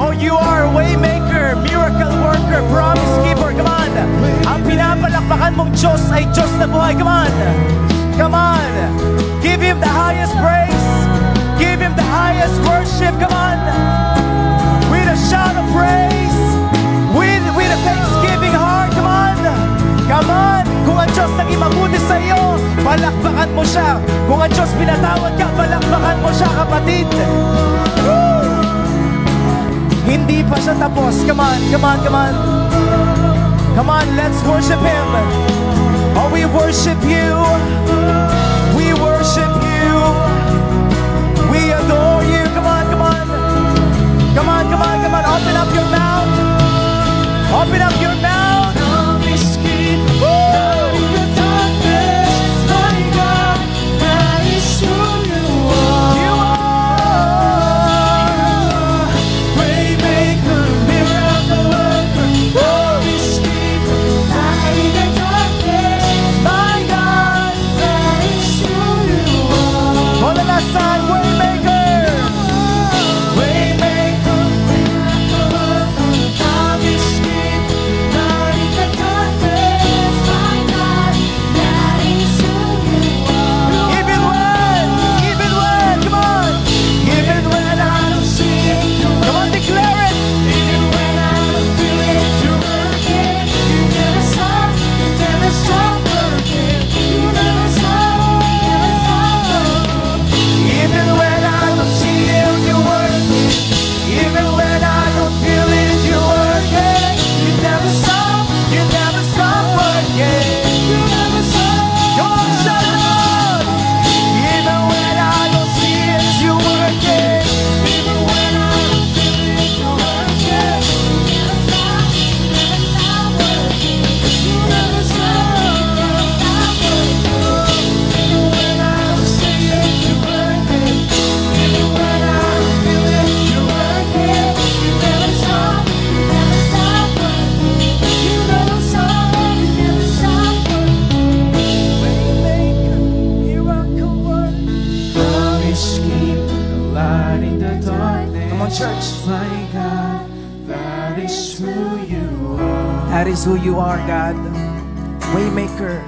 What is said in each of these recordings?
Oh, you are a way maker, miracle worker, promise keeper. Come on. Ang pinapalakpakan mong Diyos ay Diyos na buhay. Come on. Come on. Give Him the highest praise. Give Him the highest worship. Come on. With a shout of praise. With a thanksgiving heart. Come on. Come on. Kung ang Diyos naging mabuti sa iyo, palakpakan mo siya. Kung ang Diyos pinatawad ka, palakpakan mo siya, kapatid. Woo! Hindi pa siya tapos. Come on, come on, come on. Come on, let's worship Him. Oh, we worship You. We worship You. We adore You. Come on, come on. Come on, come on, come on. Open up your mouth. Open up your mouth. That is who You are, God. Waymaker,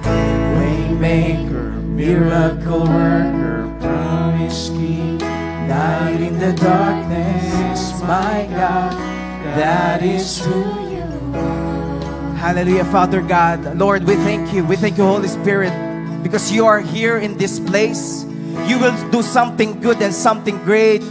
Waymaker, miracle worker, promise keeper, light in the darkness, my God. That is who You are. Hallelujah, Father God. Lord, we thank You. We thank You, Holy Spirit, because You are here in this place. You will do something good and something great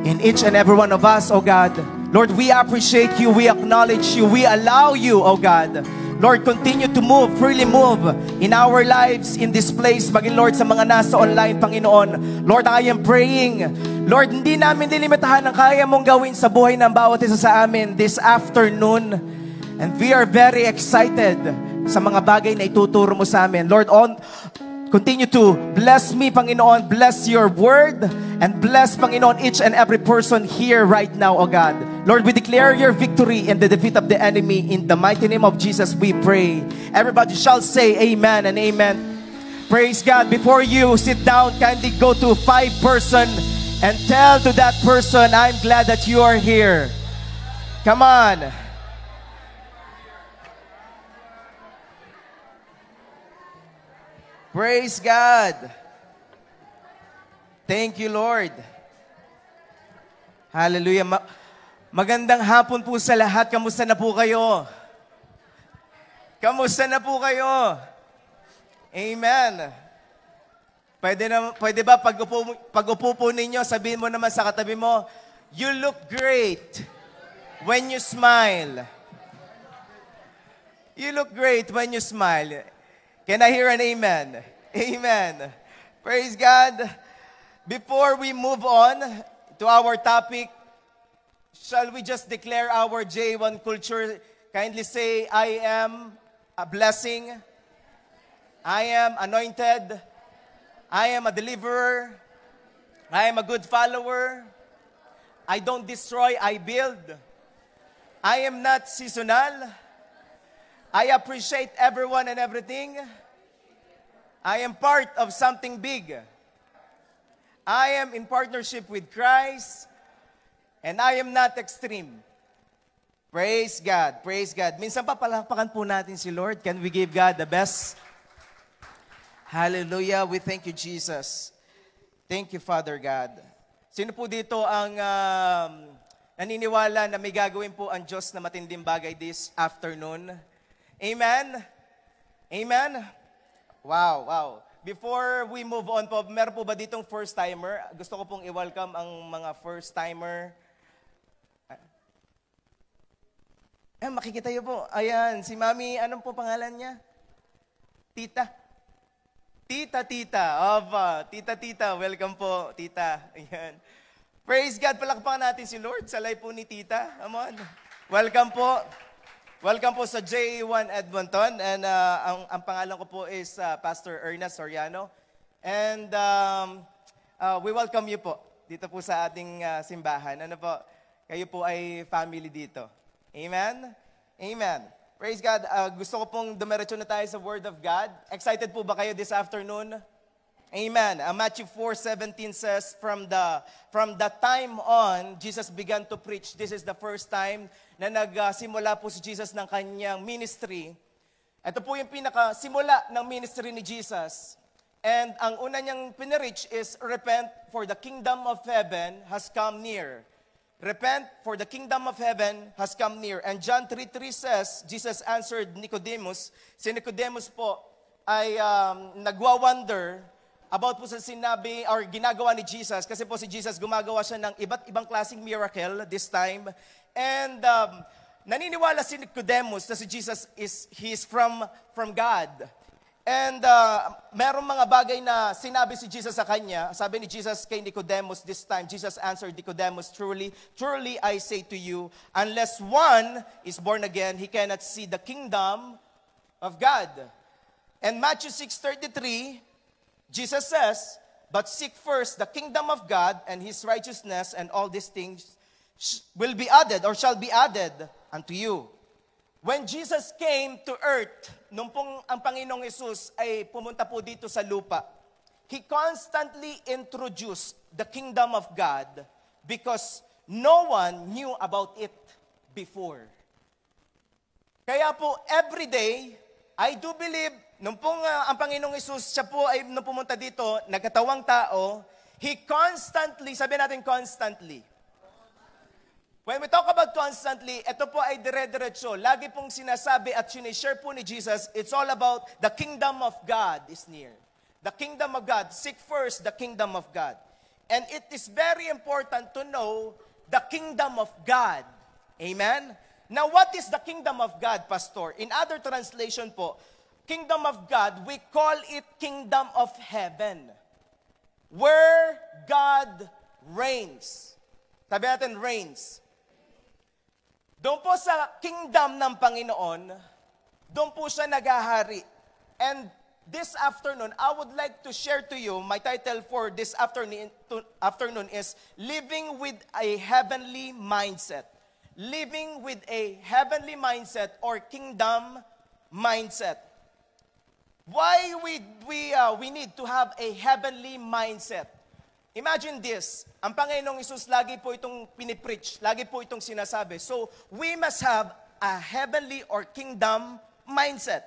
in each and every one of us, oh God. Lord, we appreciate You, we acknowledge You, we allow You, oh God. Lord, continue to move, freely move in our lives in this place. Maging Lord, sa mga nasa online, Panginoon. Lord, I am praying. Lord, hindi namin lilimitahan ang kaya mong gawin sa buhay ng bawat isa sa amin this afternoon. And we are very excited sa mga bagay na ituturo mo sa amin. Lord, continue to bless me, Panginoon. Bless Your word. And bless, Panginoon, each and every person here right now, O God. Lord, we declare Your victory and the defeat of the enemy. In the mighty name of Jesus, we pray. Everybody shall say amen and amen. Praise God. Before you sit down, kindly go to 5 person and tell to that person, I'm glad that you are here. Come on. Praise God. Thank you, Lord. Hallelujah. Magandang hapon po sa lahat. Kamusta na po kayo? Kamusta na po kayo? Amen. Pwede ba pag-upo po ninyo, sabihin mo naman sa katabi mo, you look great when you smile. You look great when you smile. Can I hear an amen? Amen. Praise God. Before we move on to our topic, shall we just declare our J1 culture? Kindly say, I am a blessing. I am anointed. I am a deliverer. I am a good follower. I don't destroy, I build. I am not seasonal. I appreciate everyone and everything. I am part of something big. I am in partnership with Christ. And I am not extreme. Praise God. Praise God. Minsan pa palakpakan po natin si Lord. Can we give God the best? Hallelujah. We thank you, Jesus. Thank you, Father God. Sino po dito ang naniniwala na may gagawin po ang Diyos na matinding bagay this afternoon? Amen? Amen? Wow, wow. Before we move on po, meron po ba ditong first-timer? Gusto ko pong i-welcome ang mga first-timer. Makikita niyo po. Ayan, si Mami, anong po pangalan niya? Tita. Tita. Opa, Tita. Welcome po, Tita. Ayan. Praise God, palakpakan natin si Lord sa life po ni Tita. Come on. Welcome po. Welcome po sa J1 Edmonton. And ang pangalan ko po is Pastor Ernest Soriano. And we welcome you po dito po sa ating simbahan. Ano po, kayo po ay family dito. Amen? Amen. Praise God. Gusto ko pong dumiretso na tayo sa Word of God. Excited po ba kayo this afternoon? Amen. Matthew 4:17 says, from the time on, Jesus began to preach. This is the first time na nagsimula po si Jesus ng kanyang ministry. Ito po yung pinakasimula ng ministry ni Jesus. And ang una niyang pinirich is, repent, for the kingdom of heaven has come near. Repent, for the kingdom of heaven has come near. And John 3:3 says, Jesus answered Nicodemus. Si Nicodemus po ay nagwa-wonder about po sa sinabi or ginagawa ni Jesus. Kasi po si Jesus gumagawa siya ng iba't ibang klaseng miracle this time. And naniniwala si Nicodemus na si Jesus is from God. And merong mga bagay na sinabi si Jesus sa kanya. Sabi ni Jesus kay Nicodemus this time, Jesus answered Nicodemus, truly I say to you, unless one is born again, he cannot see the kingdom of God. And Matthew 6:33, Jesus says, but seek first the kingdom of God and His righteousness, and all these things will be added or shall be added unto you. When Jesus came to earth, nung pong ang Panginoong Hesus ay pumunta po dito sa lupa, He constantly introduced the kingdom of God because no one knew about it before. Kaya po, every day, I do believe, nung pong ang Panginoong Hesus, siya po ay nung pumunta dito, nagkatawang tao, He constantly, sabi natin constantly, when we talk about constantly, ito po ay dire-diretso. Lagi pong sinasabi at sinishare po ni Jesus, it's all about the kingdom of God is near. The kingdom of God. Seek first the kingdom of God. And it is very important to know the kingdom of God. Amen? Now, what is the kingdom of God, Pastor? In other translation po, kingdom of God, we call it kingdom of heaven. Where God reigns. Sabi natin, reigns. Doon po sa kingdom ng Panginoon, doon po siya naghahari. And this afternoon, I would like to share to you, my title for this afternoon is, Living with a Heavenly Mindset. Living with a heavenly mindset or kingdom mindset. Why we need to have a heavenly mindset? Imagine this, ang Panginoong Hesus lagi po itong pinipreach, lagi po itong sinasabi. So, we must have a heavenly or kingdom mindset.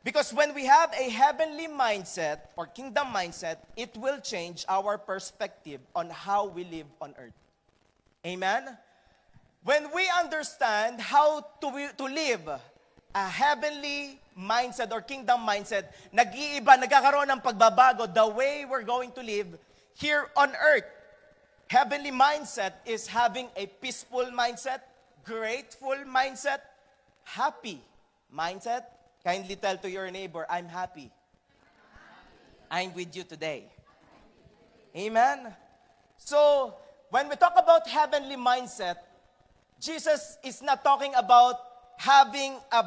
Because when we have a heavenly mindset or kingdom mindset, it will change our perspective on how we live on earth. Amen? When we understand how to live a heavenly mindset or kingdom mindset, nag-iiba, nagkakaroon ng pagbabago, the way we're going to live here on earth. Heavenly mindset is having a peaceful mindset, grateful mindset, happy mindset. Kindly tell to your neighbor, I'm happy. I'm with you today. Amen? So, when we talk about heavenly mindset, Jesus is not talking about having a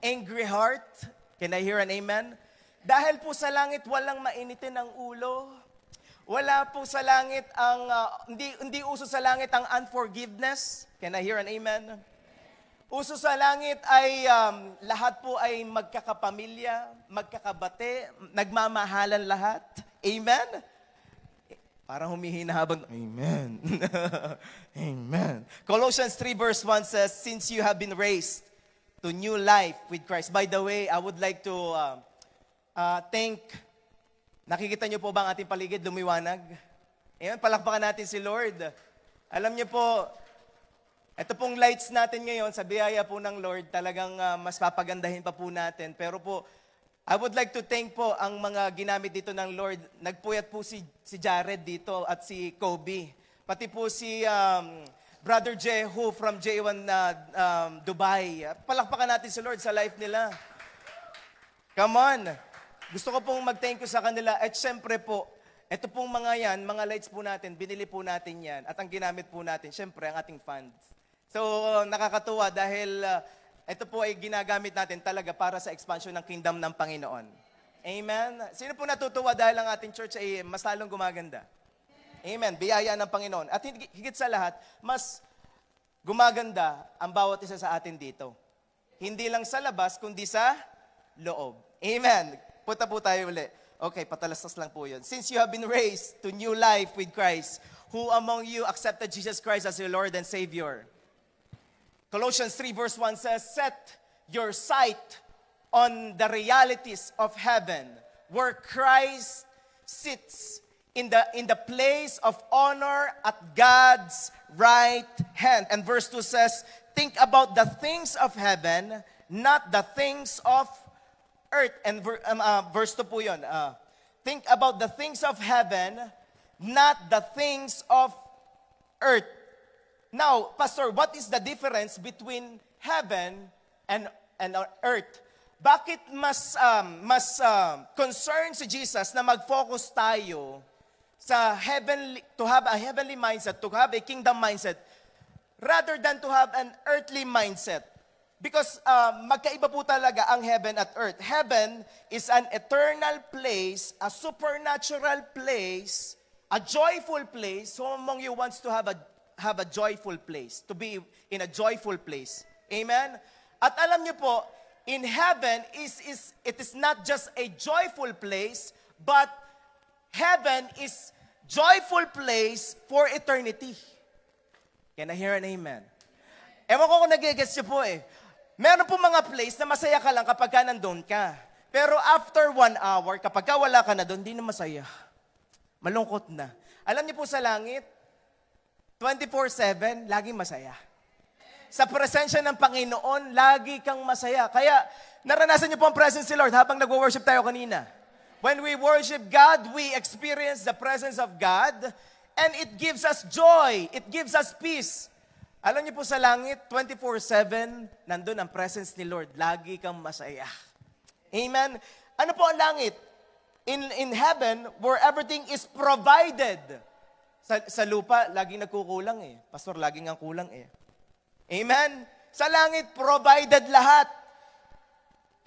angry heart. Can I hear an amen? Dahil po sa langit walang mainitin ng ulo. Wala po sa langit ang, hindi uso sa langit ang unforgiveness. Can I hear an amen? Uso sa langit ay lahat po ay magkakapamilya, magkakabate, nagmamahalan lahat. Amen? Parang humihina habang, Amen. Amen. Colossians 3 verse 1 says, since you have been raised to new life with Christ. By the way, I would like to nakikita niyo po ba ang ating paligid lumiwanag? Ayan, palakpakan natin si Lord. Alam niyo po, ito pong lights natin ngayon, sa biyaya po ng Lord, talagang mas papagandahin pa po natin. Pero po, I would like to thank po ang mga ginamit dito ng Lord. Nagpuyat po si Jared dito at si Kobe. Pati po si Brother Jehu from J1 Dubai. Palakpakan natin si Lord sa life nila. Come on. Gusto ko pong mag-thank you sa kanila. At syempre po, ito pong mga yan, mga lights po natin, binili po natin yan. At ang ginamit po natin, syempre, ang ating funds. So, nakakatuwa dahil ito po ay ginagamit natin talaga para sa expansion ng kingdom ng Panginoon. Amen? Sino po natutuwa dahil ang ating church ay mas lalong gumaganda? Amen. Biyaya ng Panginoon. At higit sa lahat, mas gumaganda ang bawat isa sa atin dito. Hindi lang sa labas, kundi sa loob. Amen. Punta po tayo uli. Okay, patalastas lang po yun. Since you have been raised to new life with Christ, who among you accepted Jesus Christ as your Lord and Savior? Colossians 3 verse 1 says, set your sight on the realities of heaven, where Christ sits in the place of honor at God's right hand. And verse 2 says, think about the things of heaven, not the things of earth. And verse 2 po yun. Think about the things of heaven, not the things of earth. Now, Pastor, what is the difference between heaven and earth? Bakit mas concerned si Jesus na mag-focus tayo sa heavenly, to have a heavenly mindset, to have a kingdom mindset, rather than to have an earthly mindset? Because magkaiba po talaga ang heaven at earth. Heaven is an eternal place, a supernatural place, a joyful place. Who among you wants to have a joyful place, to be in a joyful place? Amen? At alam niyo po, in heaven, it is not just a joyful place, but heaven is joyful place for eternity. Can I hear an amen? Ewan ko kung nag-gets niyo po eh. Meron po mga place na masaya ka lang kapag ka nandun ka. Pero after 1 hour, kapag ka wala ka na doon, hindi na masaya. Malungkot na. Alam niyo po sa langit, 24/7, laging masaya. Sa presensya ng Panginoon, lagi kang masaya. Kaya, naranasan niyo po ang presence ni Lord habang nag-worship tayo kanina. When we worship God, we experience the presence of God, and it gives us joy. It gives us peace. Alam niyo po sa langit, 24/7, nandun ang presence ni Lord. Lagi kang masaya. Amen? Ano po ang langit? In heaven, where everything is provided. Sa lupa, laging nagkukulang eh. Pastor, laging ang kulang eh. Amen? Sa langit, provided lahat.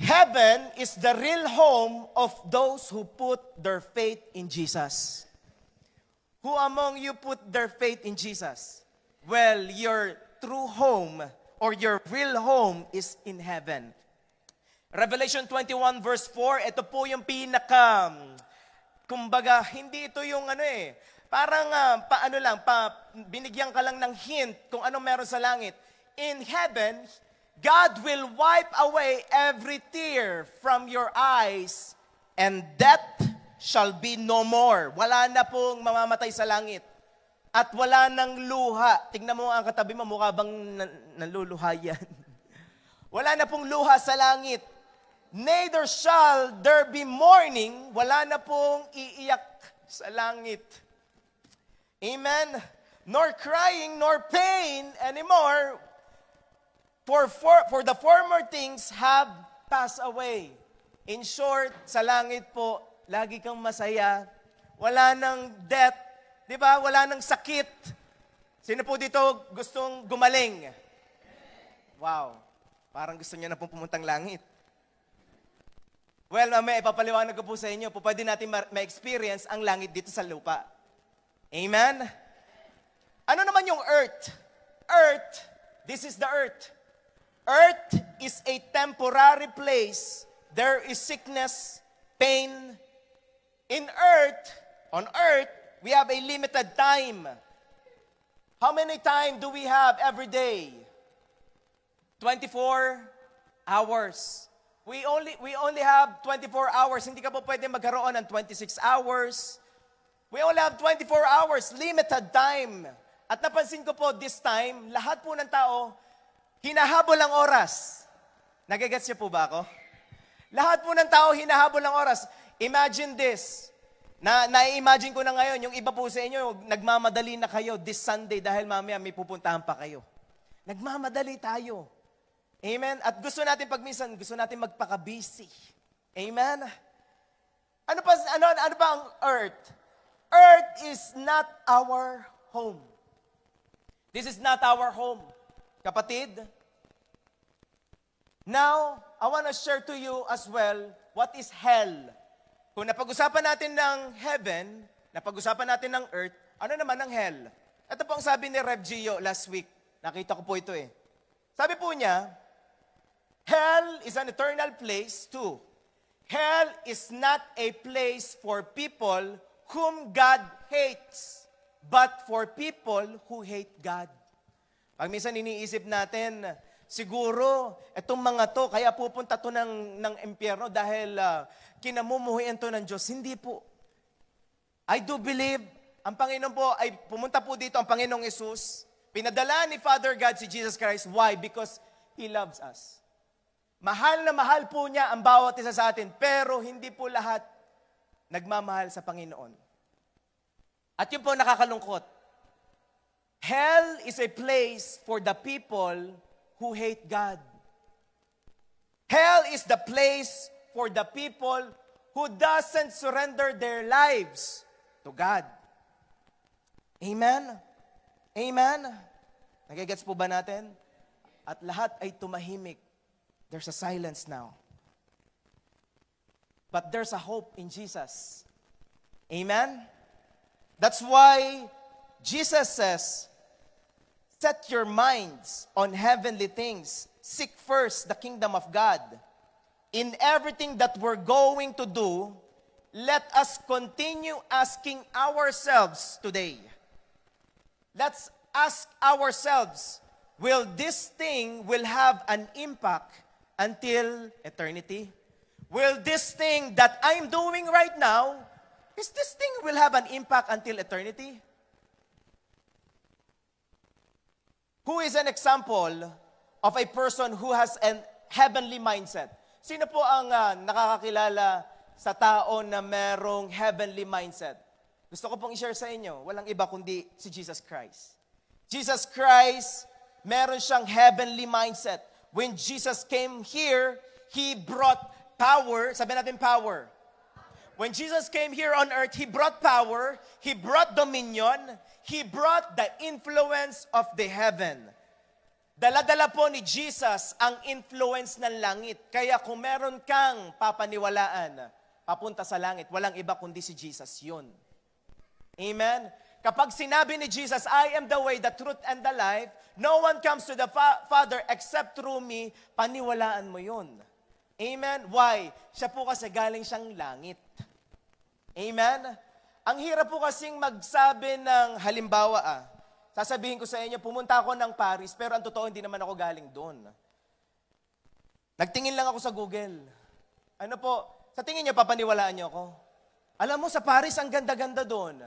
Heaven is the real home of those who put their faith in Jesus. Who among you put their faith in Jesus? Well, your true home or your real home is in heaven. Revelation 21 verse 4, ito po yung kumbaga, hindi ito yung parang binigyan ka lang ng hint kung ano meron sa langit. In heaven, God will wipe away every tear from your eyes, and death shall be no more. Wala na pong mamamatay sa langit. At wala nang luha. Tingnan mo ang katabi mo, mukha bang naluluha yan. Wala na pong luha sa langit. Neither shall there be mourning. Wala na pong iiyak sa langit. Amen? Nor crying, nor pain anymore. For the former things have passed away. In short, sa langit po, lagi kang masaya. Wala nang death. Di ba? Wala nang sakit. Sino po dito gustong gumaling? Wow. Parang gusto niya na pong pumuntang langit. Well, mamaya ipapaliwanag ko po sa inyo. Pwede natin ma-experience ang langit dito sa lupa. Amen? Ano naman yung earth? Earth, this is the earth. Earth is a temporary place. There is sickness, pain. On earth, We have a limited time. How many time do we have every day? 24 hours. We only have 24 hours. Hindi ka po pwede magkaroon ng 26 hours. We only have 24 hours, limited time. At napansin ko po this time, lahat po ng tao, hinahabol ang oras. Nagagets niyo po ba ako? Lahat po ng tao, hinahabol ang oras. Imagine this. Na-imagine ko na ngayon, yung iba po sa inyo, nagmamadali na kayo this Sunday dahil mamaya may pupuntahan pa kayo. Nagmamadali tayo. Amen? At gusto natin pagminsan, gusto natin magpaka-busy. Amen? Ano ba ang earth? Earth is not our home. This is not our home. Kapatid, now, I want to share to you as well what is hell. Kung napag-usapan natin ng heaven, napag-usapan natin ng earth, ano naman ang hell? Ito po ang sabi ni Rev Gio last week. Nakita ko po ito eh. Sabi po niya, hell is an eternal place too. Hell is not a place for people whom God hates, but for people who hate God. Pag minsan iniisip natin, siguro, itong mga to, kaya pupunta to ng impyerno dahil kinamumuhian to ng Diyos. Hindi po. I do believe, ang Panginoon po, ay pumunta po dito ang Panginoong Yesus. Pinadala ni Father God si Jesus Christ. Why? Because He loves us. Mahal na mahal po niya ang bawat isa sa atin, pero hindi po lahat nagmamahal sa Panginoon. At yun po nakakalungkot. Hell is a place for the people who hate God. Hell is the place for the people who doesn't surrender their lives to God. Amen? Amen? Nagigets po ba natin? At lahat ay tumahimik. There's a silence now. But there's a hope in Jesus. Amen? That's why Jesus says, set your minds on heavenly things. Seek first the kingdom of God. In everything that we're going to do, let us continue asking ourselves today. Let's ask ourselves, will this thing will have an impact until eternity? Will this thing that I'm doing right now, is this thing will have an impact until eternity? Who is an example of a person who has a heavenly mindset? Sino po ang nakakakilala sa tao na merong heavenly mindset? Gusto ko pong i-share sa inyo, walang iba kundi si Jesus Christ. Jesus Christ, meron siyang heavenly mindset. When Jesus came here, He brought power. Sabi natin power. When Jesus came here on earth, He brought power, He brought dominion, He brought the influence of the heaven. Dala-dala po ni Jesus ang influence ng langit. Kaya kung meron kang papaniwalaan, papunta sa langit, walang iba kundi si Jesus yun. Amen? Kapag sinabi ni Jesus, I am the way, the truth, and the life, no one comes to the Father except through me, paniwalaan mo yun. Amen? Why? Siya po kasi galing siyang langit. Amen? Ang hirap po kasing magsabi ng halimbawa, sasabihin ko sa inyo, pumunta ako ng Paris, pero ang totoo, hindi naman ako galing doon. Nagtingin lang ako sa Google. Ano po, sa tingin niyo, papaniwalaan niyo ako? Alam mo, sa Paris, ang ganda-ganda doon.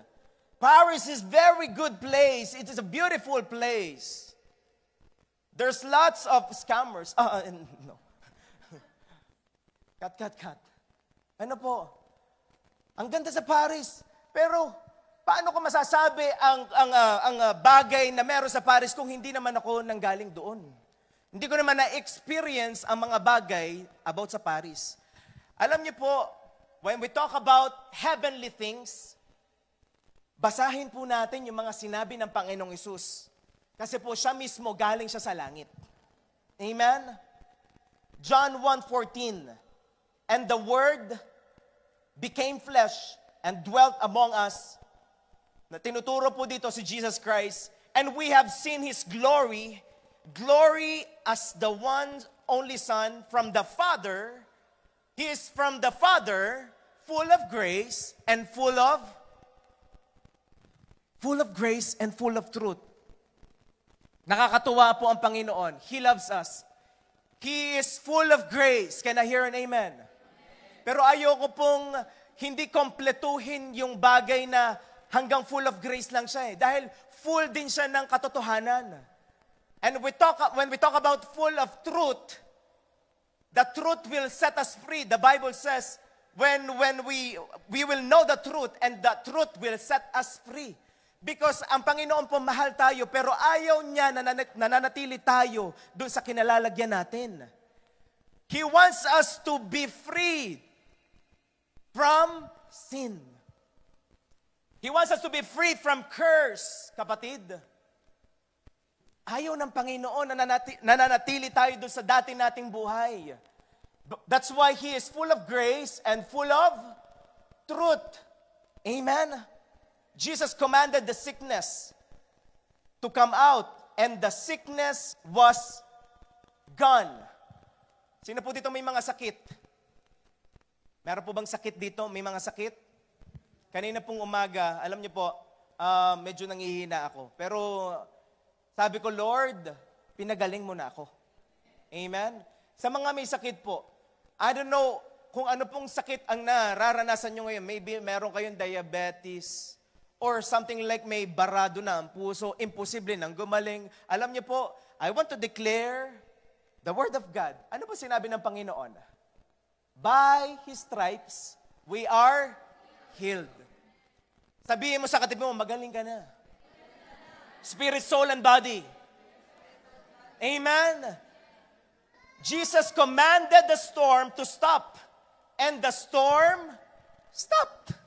Paris is very good place. It is a beautiful place. There's lots of scammers. No. Cut. Ano po? Ang ganda sa Paris. Pero, paano ko masasabi ang bagay na meron sa Paris kung hindi naman ako nanggaling doon? Hindi ko naman na-experience ang mga bagay about sa Paris. Alam niyo po, when we talk about heavenly things, basahin po natin yung mga sinabi ng Panginoong Hesus. Kasi po siya mismo galing siya sa langit. Amen? John 1:14, and the Word became flesh and dwelt among us. Na tinuturo po dito si Jesus Christ. And we have seen His glory, glory as the one only Son from the Father. He is from the Father, full of grace and full of full of grace and full of truth. Nakakatuwa po ang Panginoon. He loves us. He is full of grace. Can I hear an amen? Pero ayoko pong hindi kompletuhin yung bagay na hanggang full of grace lang siya eh. Dahil full din siya ng katotohanan. And when we talk about full of truth, the truth will set us free. The Bible says, when we will know the truth and the truth will set us free. Because ang Panginoon po mahal tayo, pero ayaw niya na nananatili tayo doon sa kinalalagyan natin. He wants us to be free from sin. He wants us to be free from curse, kapatid. Ayaw ng Panginoon na nananatili tayo doon sa dati nating buhay. That's why He is full of grace and full of truth. Amen? Jesus commanded the sickness to come out and the sickness was gone. Sino po dito may mga sakit? Meron po bang sakit dito? May mga sakit? Kanina pong umaga, alam niyo po, medyo nangihina ako. Pero sabi ko, Lord, pinagaling mo na ako. Amen? Sa mga may sakit po, I don't know kung ano pong sakit ang nararanasan nyo ngayon. Maybe meron kayong diabetes or something like may barado na ang puso, imposible nang gumaling. Alam niyo po, I want to declare the Word of God. Ano po sinabi ng Panginoon? By His stripes, we are healed. Sabihin mo sa katabi mo, magaling ka na. Spirit, soul, and body. Amen. Jesus commanded the storm to stop. And the storm stopped.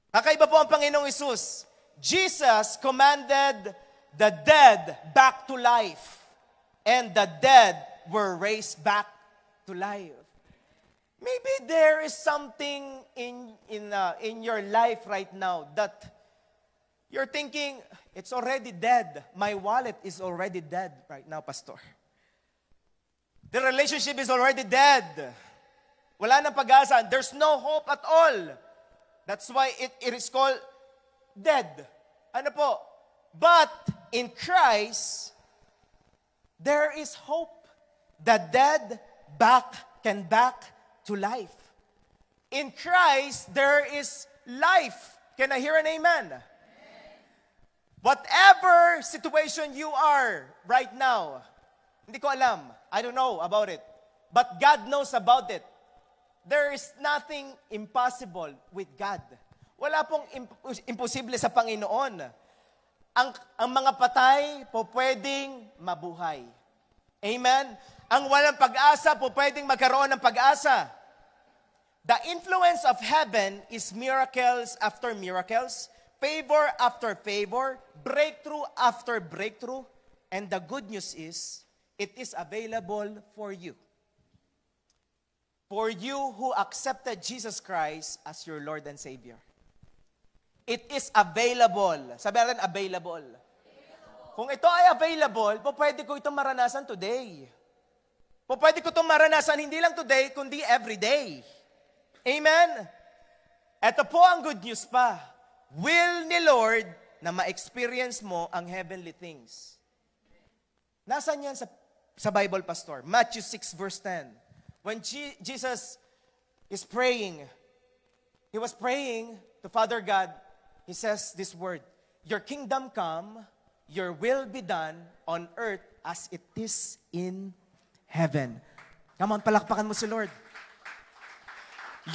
Kakaiba po ang Panginoong Hesus. Jesus commanded the dead back to life. And the dead were raised back to life. Maybe there is something in your life right now that you're thinking, it's already dead. My wallet is already dead right now, Pastor. The relationship is already dead. Wala nang pag-asa. There's no hope at all. That's why it is called dead. Ano po? But in Christ, there is hope. The dead can back to life. In Christ, there is life. Can I hear an amen? Whatever situation you are right now, hindi ko alam. I don't know about it. But God knows about it. There is nothing impossible with God. Wala pong imposible sa Panginoon. Ang mga patay po pwedeng mabuhay. Amen? Ang walang pag-asa po pwedeng magkaroon ng pag-asa. The influence of heaven is miracles after miracles, favor after favor, breakthrough after breakthrough, and the good news is, it is available for you. For you who accepted Jesus Christ as your Lord and Savior. It is available. Sabi natin, available. Kung ito ay available, po pwede ko itong maranasan today. Po pwede ko itong maranasan hindi lang today, kundi every day. Amen? Ito po ang good news pa. Will ni Lord na ma-experience mo ang heavenly things. Nasaan yan sa Bible, Pastor? Matthew 6 verse 10. When Jesus is praying, He was praying to Father God. He says this word, your kingdom come, your will be done on earth as it is in heaven. Come on, palakpakan mo si Lord.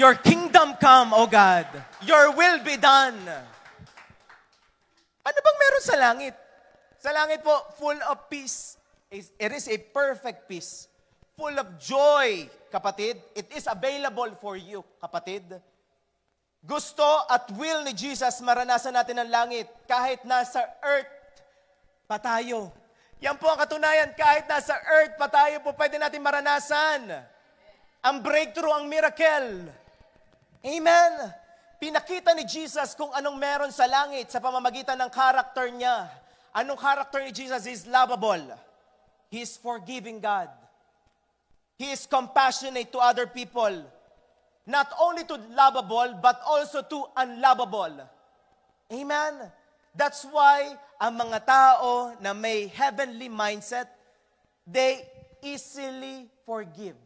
Your kingdom come, O God. Your will be done. Ano bang meron sa langit? Sa langit po, full of peace. It is a perfect peace. Full of joy, kapatid. It is available for you, kapatid. Gusto at will ni Jesus maranasan natin ang langit kahit nasa earth pa tayo. Yan po ang katunayan, kahit nasa earth pa tayo po pwede natin maranasan ang breakthrough, ang miracle. Amen? Pinakita ni Jesus kung anong meron sa langit sa pamamagitan ng character niya. Anong character ni Jesus? He is lovable. He is forgiving God. He is compassionate to other people. Not only to lovable, but also to unlovable. Amen? That's why ang mga tao na may heavenly mindset, they easily forgive.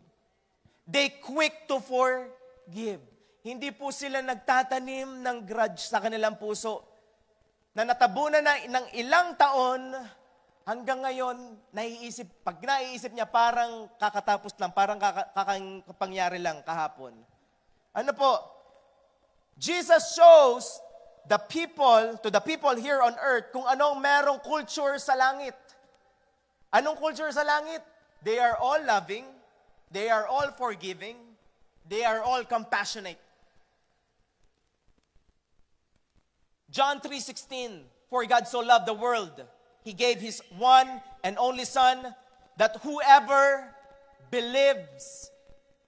They quick to forgive. Hindi po sila nagtatanim ng grudge sa kanilang puso na natabunan na ng ilang taon hanggang ngayon, pag naiisip niya parang kakatapos lang, parang kapangyari lang kahapon. Ano po? Jesus shows to the people here on earth kung anong merong culture sa langit. Anong culture sa langit? They are all loving, they are all forgiving, they are all compassionate. John 3:16, for God so loved the world, He gave His one and only Son, that whoever believes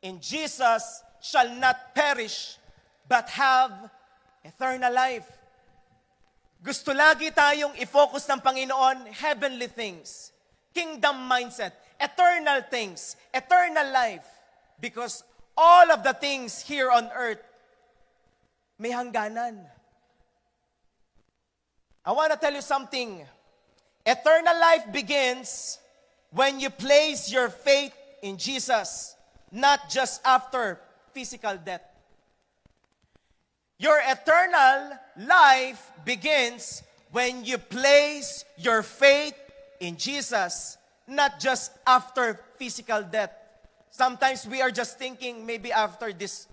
in Jesus shall not perish, but have eternal life. Gusto lagi tayong i-focus ng Panginoon, heavenly things, kingdom mindset, eternal things, eternal life. Because all of the things here on earth, may hangganan. I want to tell you something. Eternal life begins when you place your faith in Jesus, not just after physical death. Your eternal life begins when you place your faith in Jesus, not just after physical death. Sometimes we are just thinking maybe after this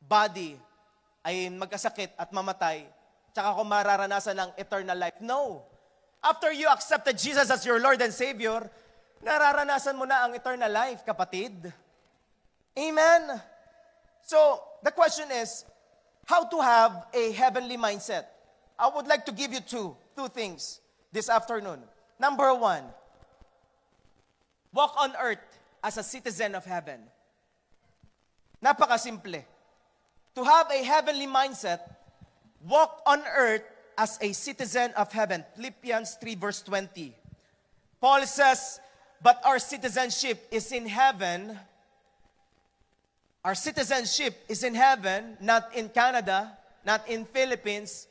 body ay magkasakit at mamatay, tsaka ko mararanasan ng eternal life. No. After you accepted Jesus as your Lord and Savior, nararanasan mo na ang eternal life, kapatid. Amen. So, the question is, how to have a heavenly mindset? I would like to give you two things this afternoon. Number one, walk on earth as a citizen of heaven. Napakasimple. To have a heavenly mindset, walk on earth as a citizen of heaven. Philippians 3 verse 20. Paul says, but our citizenship is in heaven. Our citizenship is in heaven, not in Canada, not in Philippines,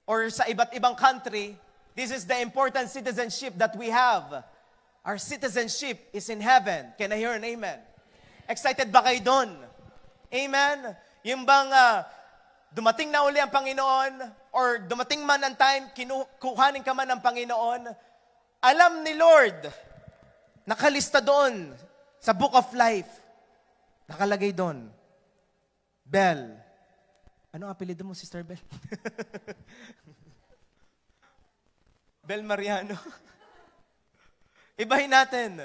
or sa iba't ibang country. This is the important citizenship that we have. Our citizenship is in heaven. Can I hear an amen? Excited ba kayo doon? Amen? Yung bang dumating na uli ang Panginoon, or dumating man ang time, kuhanin ka man ng Panginoon, alam ni Lord, nakalista doon sa Book of Life, nakalagay doon, Bell. Ano ang apelido mo, Sister Bell? Bell Mariano. Ibahin natin.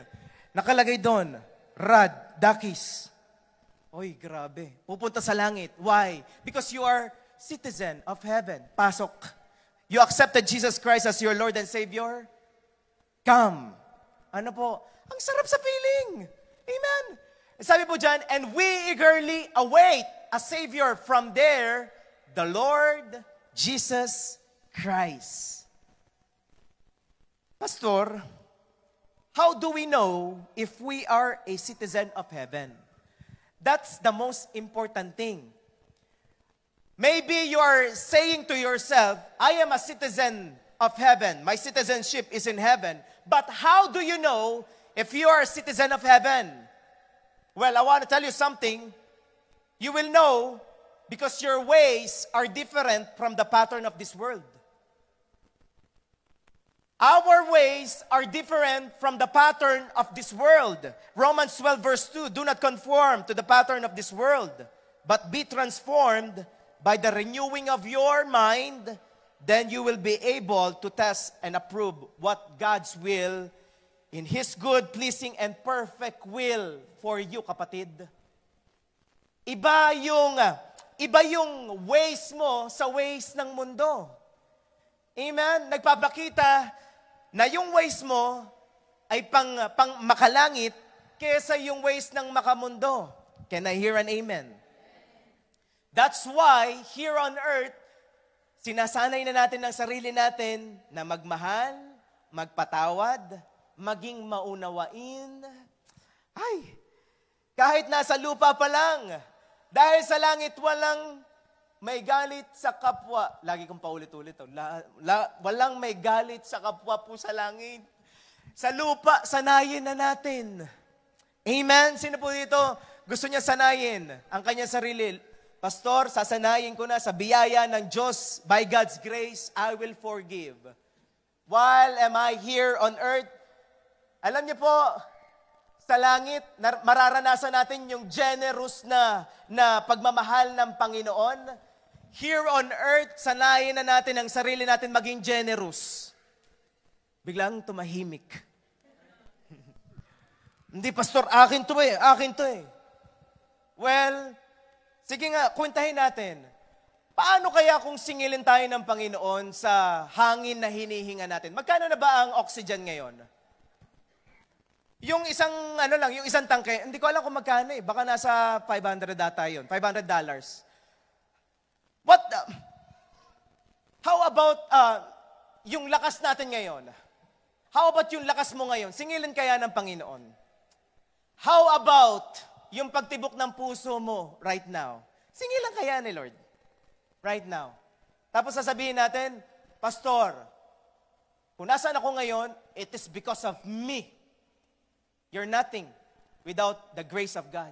Nakalagay doon, Rad Dakis. Oy, grabe. Pupunta sa langit. Why? Because you are citizen of heaven. Pasok. You accepted Jesus Christ as your Lord and Savior. Come. Ano po? Ang sarap sa feeling. Amen. Sabi po dyan, and we eagerly await a Savior from there, the Lord Jesus Christ. Pastor, how do we know if we are a citizen of heaven? That's the most important thing. Maybe you are saying to yourself, I am a citizen of heaven. My citizenship is in heaven. But how do you know if you are a citizen of heaven? Well, I want to tell you something. You will know because your ways are different from the pattern of this world. Our ways are different from the pattern of this world. Romans 12 verse 2, do not conform to the pattern of this world, but be transformed by the renewing of your mind. Then you will be able to test and approve what God's will in His good, pleasing, and perfect will for you, kapatid. Iba yung ways mo sa ways ng mundo. Amen? Nagpapakita na yung ways mo ay pang makalangit kesa yung ways ng makamundo. Can I hear an amen? That's why here on earth, sinasanay na natin ang sarili natin na magmahal, magpatawad, maging maunawain. Ay, kahit nasa lupa pa lang, dahil sa langit walang may galit sa kapwa. Lagi kong paulit-ulit. Walang may galit sa kapwa po sa langit. Sa lupa, sanayin na natin. Amen? Sino po dito gusto niya sanayin ang kanyang sarili? Pastor, sasanayin ko na sa biyaya ng Diyos. By God's grace, I will forgive. While am I here on earth, alam niyo po, sa langit, mararanasan natin yung generous na pagmamahal ng Panginoon. Here on earth, sanayin na natin ang sarili natin maging generous. Biglang tumahimik. Hindi, Pastor, akin to eh. Akin to eh. Well, sige nga, kwentahin natin. Paano kaya kung singilin tayo ng Panginoon sa hangin na hinihinga natin? Magkano na ba ang oxygen ngayon? Yung isang, yung isang tangke, hindi ko alam kung magkano eh. Baka nasa $500 data yun. $500. How about yung lakas natin ngayon? How about yung lakas mo ngayon? Singilin kaya ng Panginoon? How about yung pagtibok ng puso mo right now? Singilan kaya ni Lord? Right now. Tapos sasabihin natin, Pastor, kung nasaan ako ngayon, it is because of me. You're nothing without the grace of God.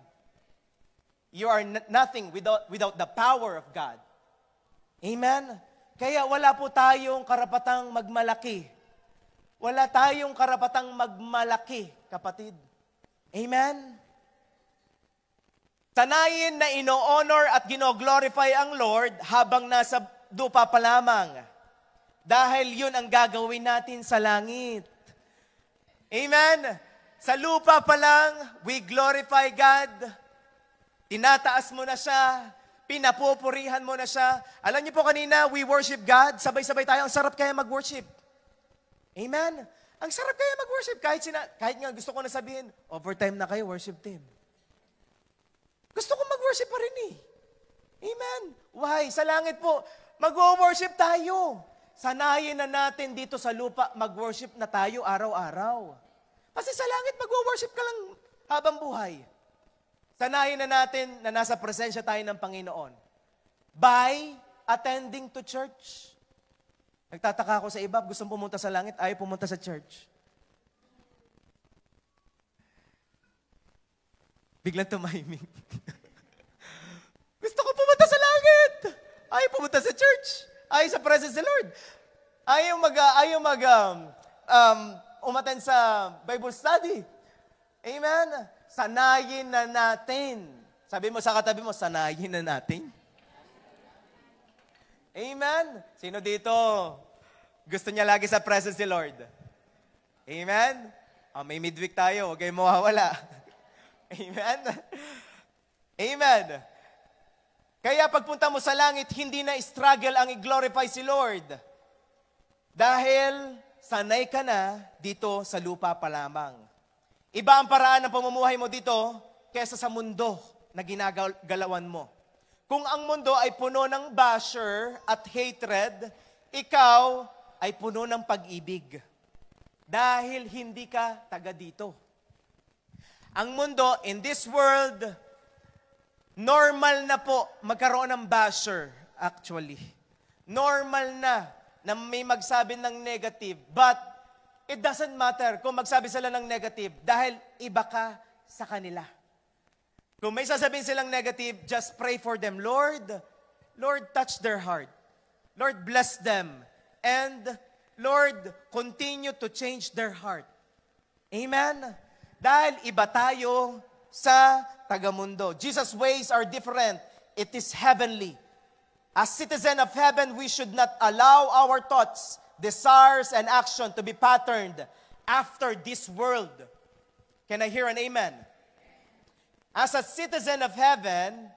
You are nothing without the power of God. Amen? Kaya wala po tayong karapatang magmalaki. Wala tayong karapatang magmalaki, kapatid. Amen? Sanayin na ino-honor at gino-glorify ang Lord habang nasa lupa pa lamang. Dahil yun ang gagawin natin sa langit. Amen? Sa lupa pa lang, we glorify God. Tinataas mo na siya. Pinapupurihan mo na siya. Alam niyo po kanina, we worship God. Sabay-sabay tayo. Ang sarap kaya mag-worship. Amen? Ang sarap kaya mag-worship. Kahit nga gusto ko na sabihin, overtime na kayo, worship team. Gusto ko mag-worship pa rin eh. Amen? Why? Sa langit po, mag-worship tayo. Sanayin na natin dito sa lupa, mag-worship na tayo araw-araw. Kasi sa langit, mag-worship ka lang habang buhay. Sanayin na natin na nasa presensya tayo ng Panginoon. By attending to church. Nagtataka ako sa iba, gustong pumunta sa langit, ayaw pumunta sa church. Biglang tumahimik. Gusto ko pumunta sa langit. Ayaw pumunta sa church. Ayaw sa presence ng Lord. Ayaw umattend sa Bible study. Amen? Sanayin na natin. Sabi mo sa katabi mo, sanayin na natin. Amen? Sino dito gusto niya lagi sa presence ni Lord? Amen? May midweek tayo, huwag kayong mawawala. Amen? Amen? Kaya pagpunta mo sa langit, hindi na struggle ang i-glorify si Lord. Dahil sanay ka na dito sa lupa pa lamang. Iba ang paraan ng pamumuhay mo dito kaysa sa mundo na ginagalawan mo. Kung ang mundo ay puno ng basher at hatred, ikaw ay puno ng pag-ibig. Dahil hindi ka taga dito. Ang mundo, in this world, normal na po magkaroon ng basher, actually. Normal na may magsabi ng negative. But, it doesn't matter kung magsabi sila ng negative dahil iba ka sa kanila. Kung may sasabihin silang negative, just pray for them. Lord, touch their heart. Lord, bless them. And, Lord, continue to change their heart. Amen? Dahil iba tayo sa tagamundo. Jesus' ways are different. It is heavenly. As citizen of heaven, we should not allow our thoughts, desires, and action to be patterned after this world. Can I hear an amen? As a citizen of heaven,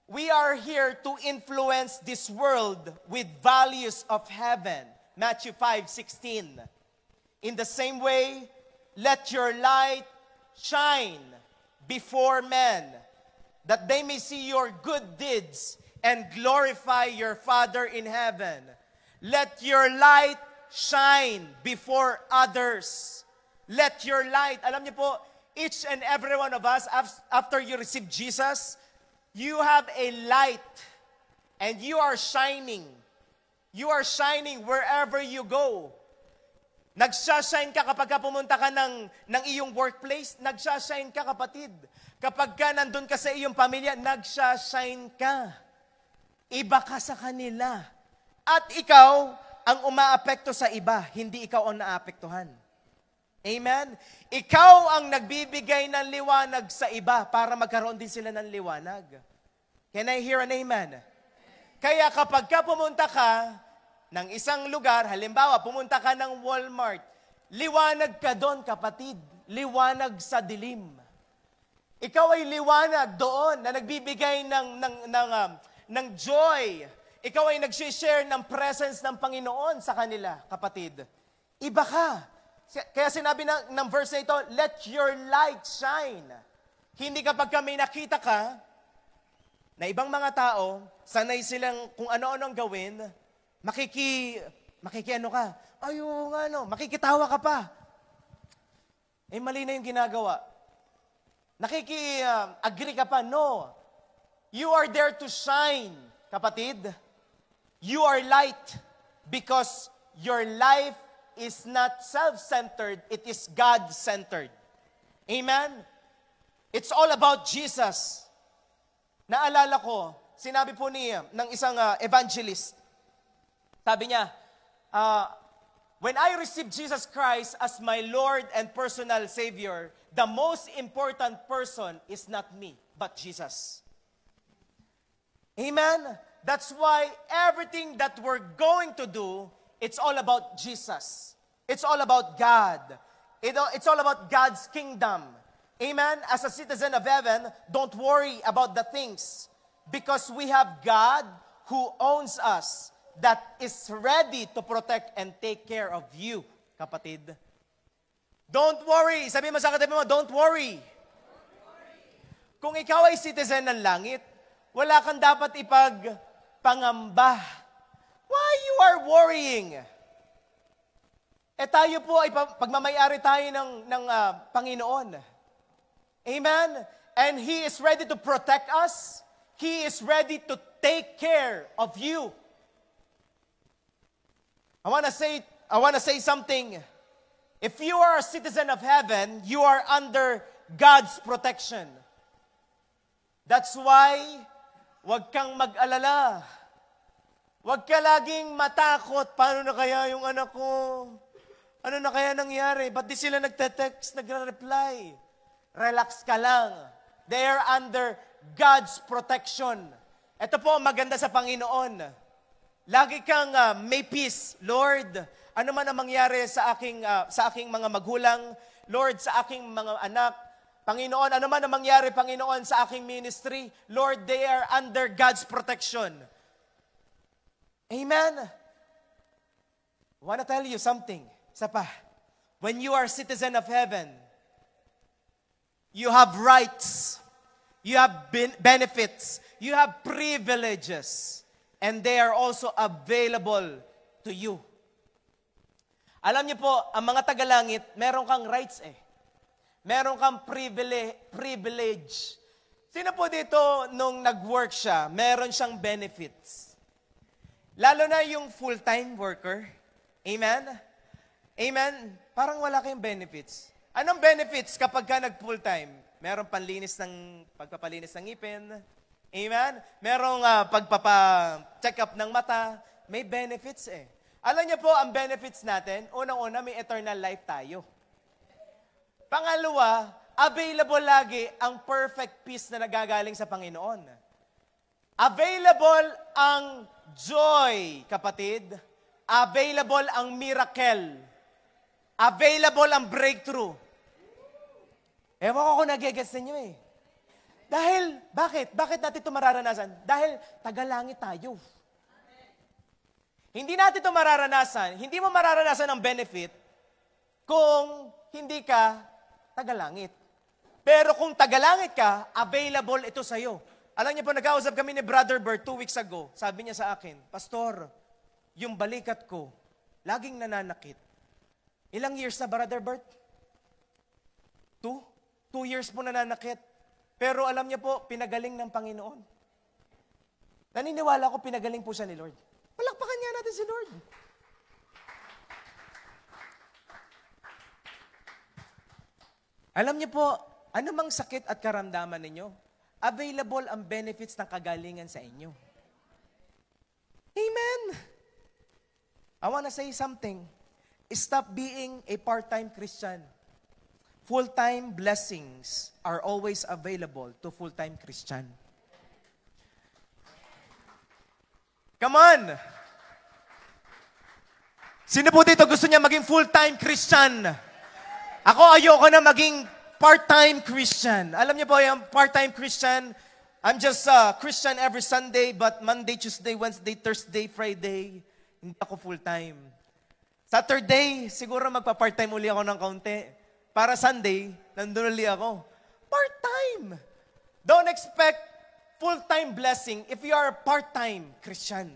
we are here to influence this world with values of heaven. Matthew 5:16. In the same way, let your light shine before men, that they may see your good deeds and glorify your Father in heaven. Let your light shine before others. Let your light, alam niyo po, each and every one of us, after you receive Jesus, you have a light And you are shining. You are shining wherever you go. Nagsashine ka kapag ka pumunta ka ng iyong workplace, nagsashine ka, kapatid. Kapag ka nandun ka sa iyong pamilya, nagsashine ka. Iba ka sa kanila. At ikaw ang umaapekto sa iba, hindi ikaw ang naapektuhan. Amen? Ikaw ang nagbibigay ng liwanag sa iba para magkaroon din sila ng liwanag. Can I hear an amen? Kaya kapag ka pumunta ka ng isang lugar, halimbawa, pumunta ka ng Walmart, liwanag ka doon, kapatid. Liwanag sa dilim. Ikaw ay liwanag doon na nagbibigay ng joy. Ikaw ay nag-share ng presence ng Panginoon sa kanila, kapatid. Iba ka. Kaya sinabi ng verse na ito, let your light shine. Hindi kapag kami nakita ka, na ibang mga tao, sanay silang kung ano-ano ang gawin, makikiano ka. Makikitawa ka pa. Eh, mali na yung ginagawa. Agree ka pa. No. You are there to shine, kapatid. You are light because your life is not self-centered, it is God-centered. Amen? It's all about Jesus. Naalala ko, sinabi po ng isang evangelist, sabi niya, when I received Jesus Christ as my Lord and personal Savior, the most important person is not me, but Jesus. Amen? That's why everything that we're going to do, it's all about Jesus. It's all about God. It's all about God's kingdom. Amen? As a citizen of heaven, don't worry about the things because we have God who owns us, that is ready to protect and take care of you, kapatid. Don't worry. Sabi mo sa katabi mo, don't worry. Kung ikaw ay citizen ng langit, wala kang dapat ipagpangamba. Why you are worrying? Tayo po ay pagmamayari tayo ng Panginoon. Amen? And He is ready to protect us. He is ready to take care of you. I want to say something. If you are a citizen of heaven, you are under God's protection. That's why, huwag kang mag-alala. Huwag ka laging matakot. Paano na kaya yung anak ko? Ano na kaya nangyari? Ba't di sila nagte-text, nagre-reply? Relax ka lang. They are under God's protection. Ito po ang maganda sa Panginoon. Lagi kang may peace. Lord, ano man ang mangyari sa aking mga magulang, Lord, sa aking mga anak, Panginoon, ano man ang mangyari, Panginoon, sa aking ministry, Lord, they are under God's protection. Amen? I want to tell you something. Isa pa. When you are citizen of heaven, you have rights, you have benefits, you have privileges, and they are also available to you. Alam niyo po, ang mga tagalangit, meron kang rights eh. Meron kang privilege. Sino po dito, nung nag-work siya, meron siyang benefits? Lalo na yung full-time worker. Amen? Amen? Parang wala kayong benefits. Anong benefits kapag ka nag-full-time? Meron pagpapalinis ng ngipin. Amen? Merong pagpapa-check up ng mata. May benefits eh. Alam niyo po, ang benefits natin, unang-una, may eternal life tayo. Pangalawa, available lagi ang perfect peace na nagagaling sa Panginoon. Available ang joy, kapatid. Available ang miracle. Available ang breakthrough. Ewan ko kung nagigets ninyo eh. Dahil, bakit? Bakit natin ito mararanasan? Dahil tagalangit tayo. Hindi natin ito mararanasan. Hindi mo mararanasan ang benefit kung hindi ka tagalangit. Pero kung tagalangit ka, available ito sa'yo. Alam niyo po, nag-kausap kami ni Brother Bert 2 weeks ago. Sabi niya sa akin, Pastor, yung balikat ko, laging nananakit. Ilang years na, Brother Bert? 2 years po nananakit. Pero alam niyo po, pinagaling ng Panginoon. Naniniwala ko pinagaling po siya ni Lord. Palakpakan nga natin si Lord. Alam niyo po, anumang sakit at karamdaman ninyo, available ang benefits ng kagalingan sa inyo. Amen! I wanna say something. Stop being a part-time Christian. Full-time blessings are always available to full-time Christian. Come on! Sino po dito gusto niya maging full-time Christian? Ako ayoko na maging part-time Christian. Alam niyo po yung part-time Christian, I'm just Christian every Sunday, but Monday, Tuesday, Wednesday, Thursday, Friday, hindi ako full-time. Saturday, siguro magpa-part-time uli ako ng kaunti. Para Sunday, nandun uli ako. Part-time! Don't expect full-time blessing if you are a part-time Christian.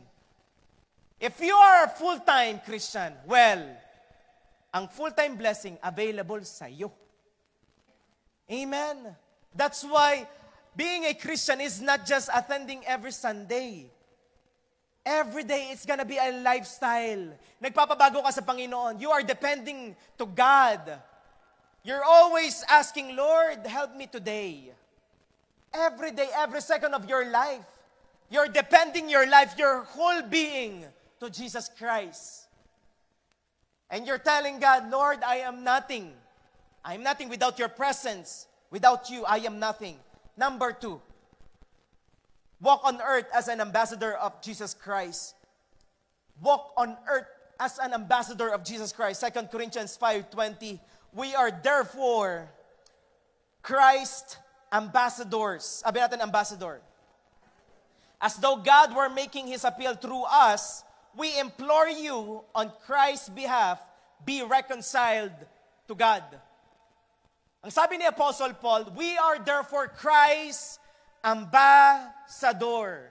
If you are a full-time Christian, well, ang full-time blessing available sa iyo. Amen. That's why being a Christian is not just attending every Sunday. Every day, it's gonna be a lifestyle. Nagpapabago ka sa Panginoon. You are depending to God. You're always asking, Lord, help me today. Every day, every second of your life, you're depending your life, your whole being to Jesus Christ. And you're telling God, Lord, I am nothing. I am nothing without your presence. Without you, I am nothing. Number 2, walk on earth as an ambassador of Jesus Christ. Walk on earth as an ambassador of Jesus Christ. 2 Corinthians 5:20. We are therefore Christ ambassadors. Sabi natin ambassador. As though God were making His appeal through us, we implore you on Christ's behalf, be reconciled to God. Ang sabi ni Apostle Paul, we are therefore Christ's ambassador.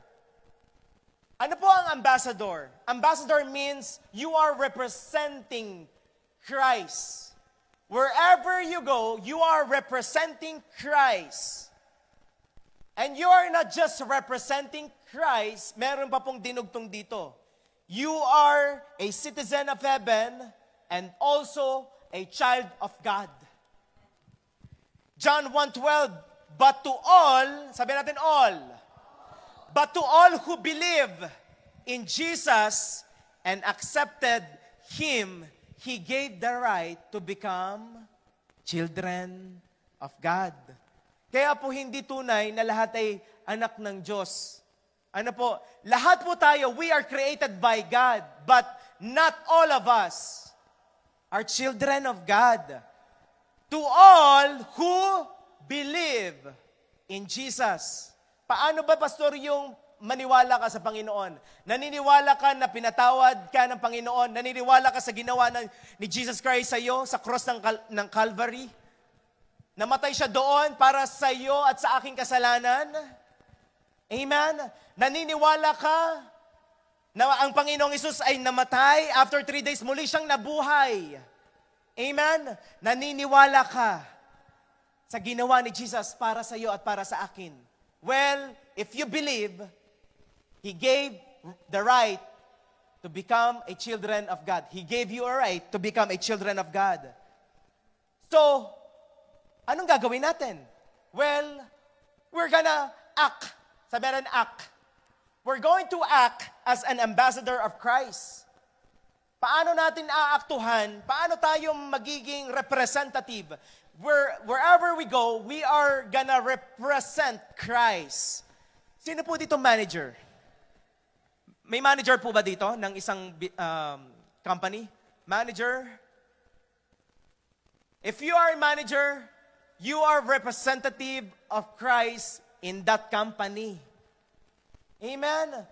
Ano po ang ambassador? Ambassador means you are representing Christ. Wherever you go, you are representing Christ. And you are not just representing Christ, meron pa pong dinugtong dito. You are a citizen of heaven and also a child of God. John 1:12, but to all, sabi natin all, but to all who believe in Jesus and accepted Him, He gave the right to become children of God. Kaya po hindi tunay na lahat ay anak ng Diyos. Ano po? Lahat po tayo, we are created by God, but not all of us are children of God. To all who believe in Jesus. Paano ba, Pastor, yung maniwala ka sa Panginoon? Naniniwala ka na pinatawad ka ng Panginoon? Naniniwala ka sa ginawa ni Jesus Christ sa iyo, sa cross ng Calvary? Namatay siya doon para sa iyo at sa aking kasalanan? Amen? Naniniwala ka na ang Panginoong Hesus ay namatay, after 3 days muli siyang nabuhay? Amen? Naniniwala ka sa ginawa ni Jesus para sa iyo at para sa akin? Well, if you believe, He gave the right to become a children of God. He gave you a right to become a children of God. So, anong gagawin natin? Well, we're gonna act. Sabi natin, act. We're going to act as an ambassador of Christ. Paano natin aaktuhan? Paano tayo magiging representative? Wherever we go, we are gonna represent Christ. Sino po dito manager? May manager po ba dito ng isang company? Manager? If you are a manager, you are representative of Christ in that company. Amen?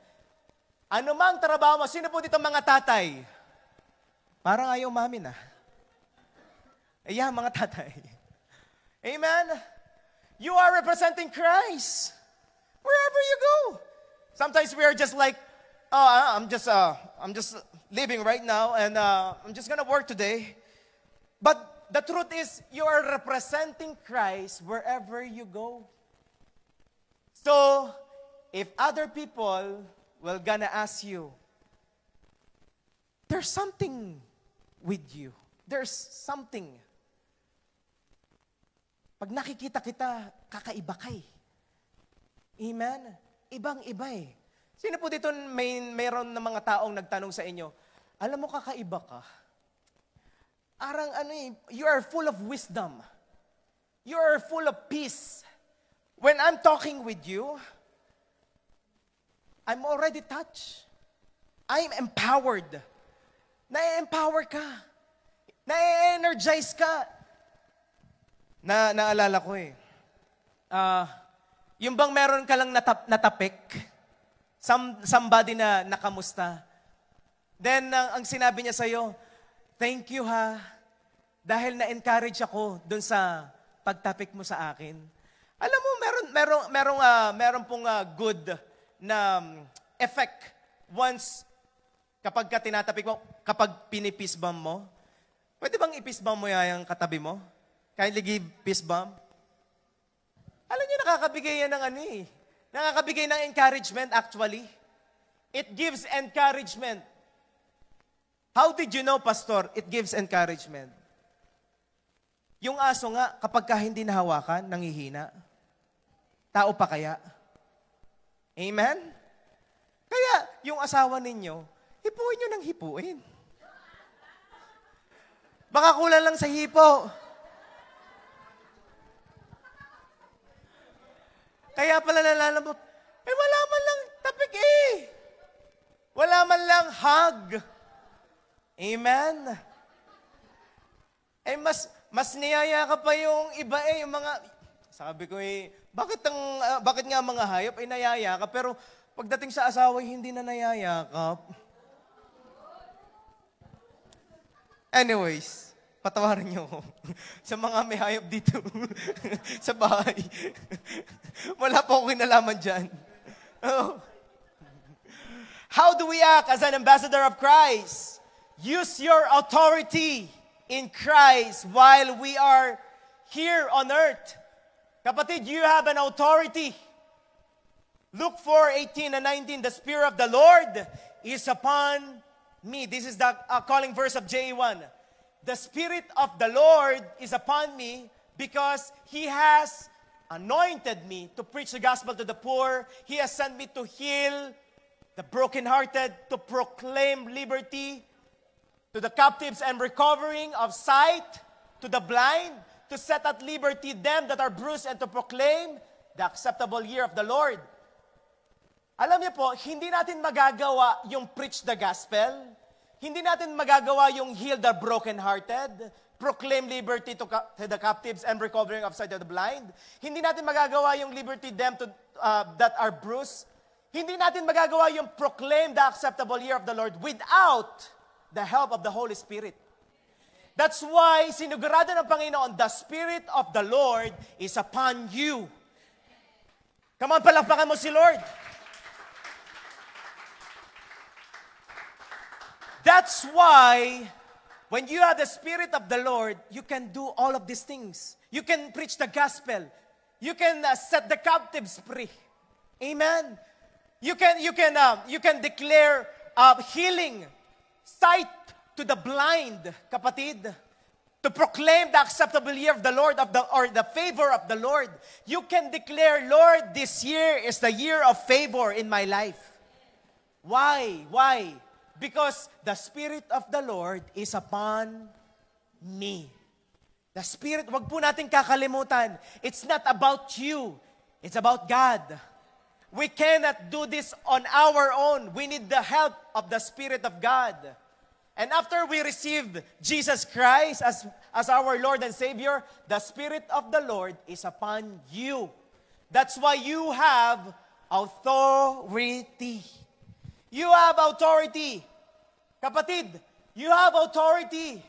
Ano mang trabaho mo, sino po dito mga tatay? Parang ayaw mami na. Ayan, mga tatay. Amen? You are representing Christ. Wherever you go. Sometimes we are just like, oh, I'm just living right now and I'm just gonna work today. But the truth is, you are representing Christ wherever you go. So, if other people will gonna ask you, there's something with you. There's something. Pag nakikita kita, kakaiba ka eh. Amen? Ibang-iba eh. Sino po dito mayroon na mga taong nagtanong sa inyo, alam mo kakaiba ka? Arang ano eh, you are full of wisdom. You are full of peace. When I'm talking with you, I'm already touched. I'm empowered. Na-empower ka. Na-energize ka. Naalala ko eh. Yung bang meron ka lang natapik? Somebody na nakamusta? Then, ang sinabi niya sa'yo, thank you ha. Dahil na-encourage ako dun sa pagtapik mo sa akin. Alam mo, meron pong good na effect once kapag ka tinatapik mo, kapag pinipisbam mo. Pwede bang ipisbam mo yung katabi mo? Kindly give fist bump. Alam niyo, nakakabigay yan ng ano eh. Nakakabigay ng encouragement actually. It gives encouragement. How did you know, Pastor? It gives encouragement. Yung aso nga, kapag ka hindi nahawakan, nanghihina. Tao pa kaya? Amen? Kaya, yung asawa ninyo, hipuin nyo ng hipuin. Baka kulang lang sa hipo. Kaya pala nalalambot, wala man lang tapik eh. Wala man lang hug. Amen? Mas niyaya ka pa yung iba eh, yung mga, sabi ko eh, bakit nga mga hayop ay nayayakap, pero pagdating sa asawa, hindi na nayayakap. Anyways, patawarin niyo ako. Sa mga may hayop dito, sa bahay. Wala po akong kinalaman dyan. Oh. How do we act as an ambassador of Christ? Use your authority in Christ while we are here on earth. Kapatid, you have an authority. Luke 4:18 and 19, the Spirit of the Lord is upon me. This is the calling verse of J1. The Spirit of the Lord is upon me because He has anointed me to preach the gospel to the poor. He has sent me to heal the brokenhearted, to proclaim liberty to the captives and recovering of sight to the blind, to set at liberty them that are bruised, and to proclaim the acceptable year of the Lord. Alam niyo po, hindi natin magagawa yung preach the gospel. Hindi natin magagawa yung heal the brokenhearted, proclaim liberty to the captives and recovering of sight to the blind. Hindi natin magagawa yung liberty them to that are bruised. Hindi natin magagawa yung proclaim the acceptable year of the Lord without the help of the Holy Spirit. That's why sinigurado ng Panginoon, the Spirit of the Lord is upon you. Come on, palakpakan mo si Lord. That's why when you have the Spirit of the Lord, you can do all of these things. You can preach the gospel. You can set the captives free. Amen. You can declare healing, sight to the blind, kapatid. To proclaim the acceptable year of the Lord or the favor of the Lord. You can declare, Lord, this year is the year of favor in my life. Why? Why? Because the Spirit of the Lord is upon me. The Spirit, wag po natin kakalimutan. It's not about you. It's about God. We cannot do this on our own. We need the help of the Spirit of God. And after we receive Jesus Christ as our Lord and Savior, the Spirit of the Lord is upon you. That's why you have authority. You have authority. Kapatid, you have authority.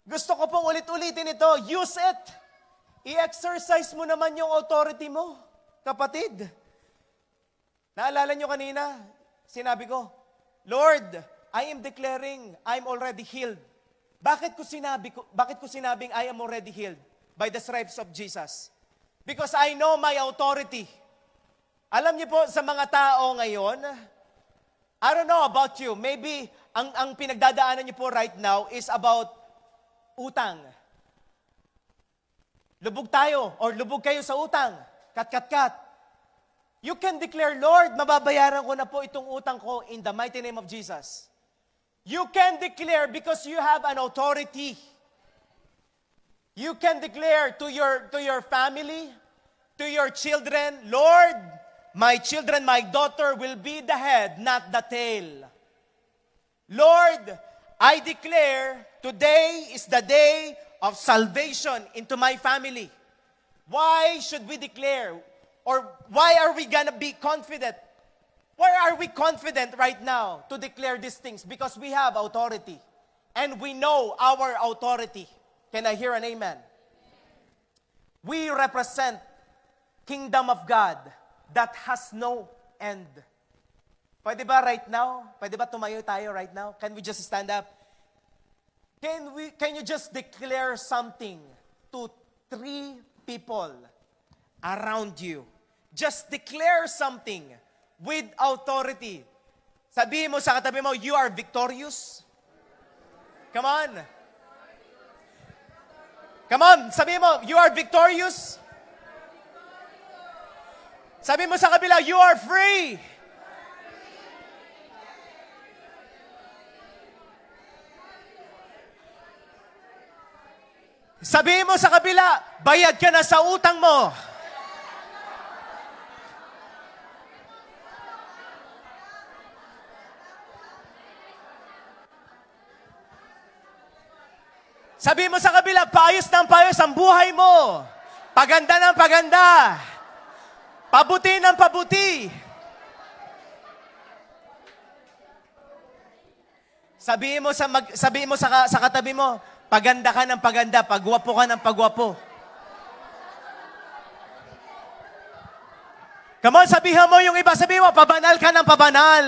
Gusto ko pong ulit-ulitin ito. Use it. I-exercise mo naman yung authority mo. Kapatid. Naalala nyo kanina, sinabi ko, Lord, I am declaring I'm already healed. Bakit ko sinabing I am already healed? By the stripes of Jesus. Because I know my authority. Alam niyo po, sa mga tao ngayon, I don't know about you, maybe ang pinagdadaanan niyo po right now is about utang. Lubog tayo or lubog kayo sa utang. Kat. You can declare, Lord, mababayaran ko na po itong utang ko in the mighty name of Jesus. You can declare because you have an authority. You can declare to your family, to your children, Lord, my children, my daughter will be the head, not the tail. Lord, I declare today is the day of salvation into my family. Why should we declare? Or why are we gonna be confident? Why are we confident right now to declare these things? Because we have authority. And we know our authority. Can I hear an amen? We represent kingdom of God that has no end. Pwede ba right now? Pwede ba tumayo tayo right now? Can we just stand up? Can you just declare something to 3 people around you? Just declare something with authority. Sabihin mo sa katabi mo, you are victorious. Come on. Come on, sabihin mo, you are victorious. Sabihin mo sa kabila, you are free. Sabihin mo sa kabila, bayad ka na sa utang mo. Sabihin mo sa kabila, paayos ng paayos ang buhay mo. Paganda ng paganda. Pabuti ng pabuti. Sabihin mo sa katabi mo, paganda ka ng paganda, pagwapo ka ng pagwapo. Come on, sabihin mo yung iba, sabihin mo, pabanal ka ng pabanal.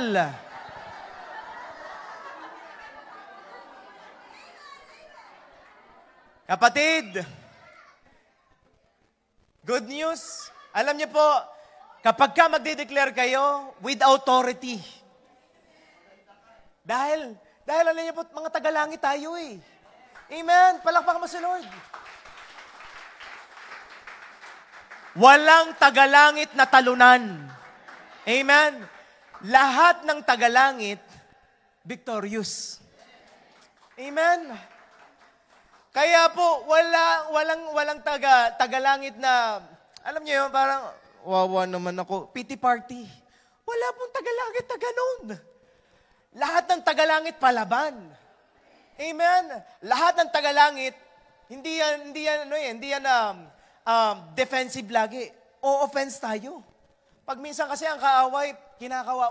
Kapatid, good news. Alam niyo po, kapag ka magde-declare kayo with authority, dahil alam niyo po, mga tagalangit tayo eh. Amen. Palakpakan mo si Lord. Walang tagalangit na talunan. Amen. Lahat ng tagalangit, victorious. Amen. Kaya po, walang tagalangit na, alam niyo yun, parang, wawa naman ako, pity party. Wala pong tagalangit na ganun. Lahat ng tagalangit palaban. Amen. Lahat ng tagalangit, hindi yan defensive lagi. O offense tayo. Pag minsan kasi ang kaaway,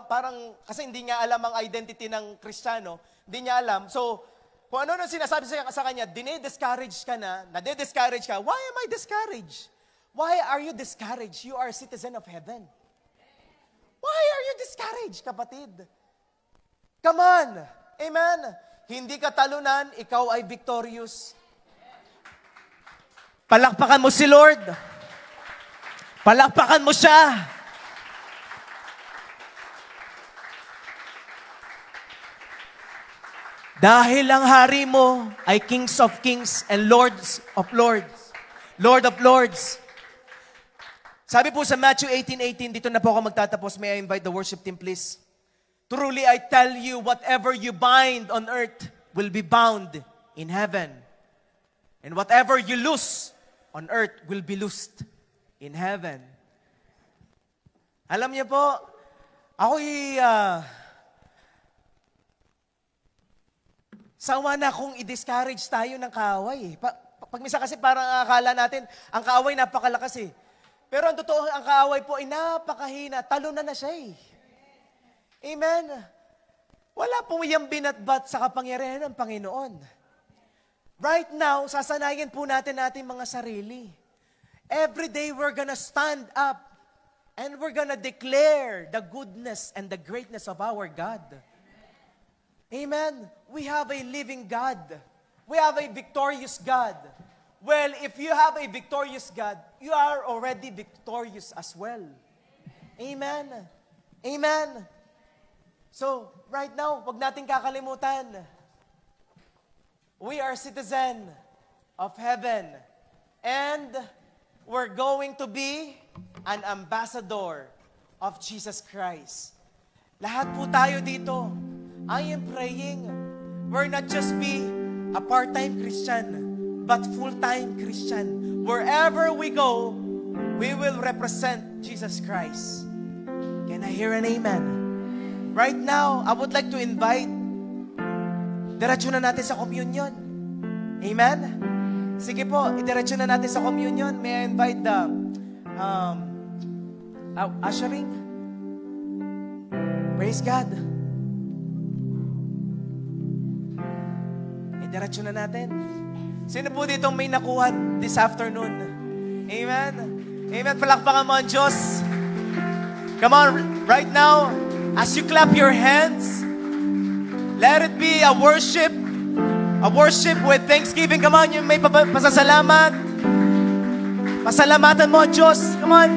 parang, kasi hindi niya alam ang identity ng Kristiyano, hindi niya alam. So, kung ano nang sinasabi sa kanya, dinidiscourage ka na, nade-discourage ka, why am I discouraged? Why are you discouraged? You are a citizen of heaven. Why are you discouraged, kapatid? Come on. Amen. Hindi ka talunan, ikaw ay victorious. Palakpakan mo si Lord. Palakpakan mo siya. Dahil ang hari mo ay kings of kings and lords of lords. Lord of lords. Sabi po sa Matthew 18:18, dito na po ako magtatapos. May I invite the worship team, please? Truly, I tell you, whatever you bind on earth will be bound in heaven. And whatever you loose on earth will be loosed in heaven. Alam niyo po, ako'y sawa na kung i-discourage tayo ng kaaway. Pag minsan kasi parang akala natin, ang kaaway napakalakas eh. Pero ang totoo, ang kaaway po ay napakahina. Talunan na siya eh. Amen. Wala pong iyang binatbat sa kapangyarihan ng Panginoon. Right now, sasanayin po natin mga sarili. Every day we're gonna stand up and we're gonna declare the goodness and the greatness of our God. Amen. We have a living God. We have a victorious God. Well, if you have a victorious God, you are already victorious as well. Amen. Amen. So, right now, wag nating kakalimutan. We are citizen of heaven. And we're going to be an ambassador of Jesus Christ. Lahat po tayo dito, I am praying, we're not just be a part-time Christian, but full-time Christian. Wherever we go, we will represent Jesus Christ. Can I hear an amen? Right now, I would like to invite, diretso na natin sa communion. Amen? Sige po, idiretso na natin sa communion. May I invite the ushering? Praise God. Idiretso na natin. Sino po dito may nakuha this afternoon? Amen? Amen. Palakpakan mo ang Diyos. Come on, right now, as you clap your hands, let it be a worship with thanksgiving. Come on, yung may pasasalamat. Pasalamatan mo ang Diyos. Come on.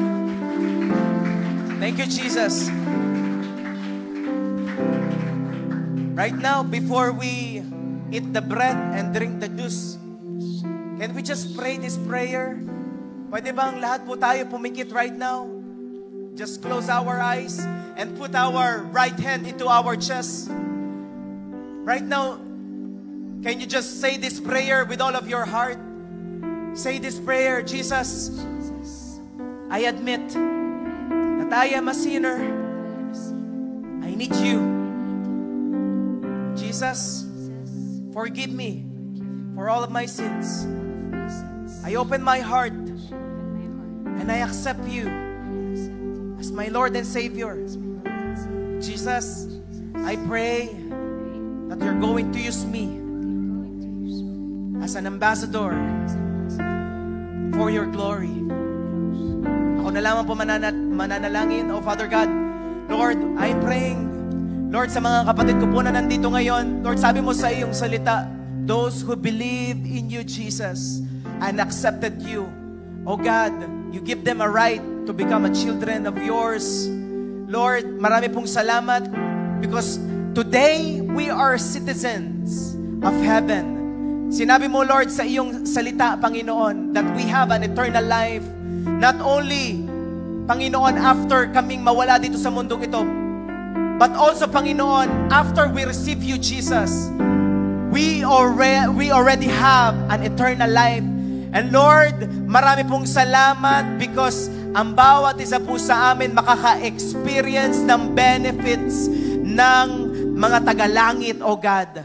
Thank you, Jesus. Right now, before we eat the bread and drink the juice, can we just pray this prayer? Pwede bang lahat po tayo pumikit right now? Just close our eyes and put our right hand into our chest. Right now, can you just say this prayer with all of your heart? Say this prayer, Jesus, I admit that I am a sinner. I need you. Jesus, forgive me for all of my sins. I open my heart and I accept you as my Lord and Savior. Jesus, I pray that you're going to use me as an ambassador for your glory. Ako na lamang po mananalangin. Oh Father God, Lord, I'm praying, Lord, sa mga kapatid ko po na nandito ngayon, Lord, sabi mo sa iyong salita, those who believe in you, Jesus, and accepted you, oh God, you give them a right to become a children of yours. Lord, marami pong salamat because today we are citizens of heaven. Sinabi mo, Lord, sa iyong salita, Panginoon, that we have an eternal life. Not only, Panginoon, after kaming mawala dito sa mundong ito, but also, Panginoon, after we receive you, Jesus, we already have an eternal life. And Lord, marami pong salamat because ang bawat isa po sa amin makaka-experience ng benefits ng mga tagalangit, O God.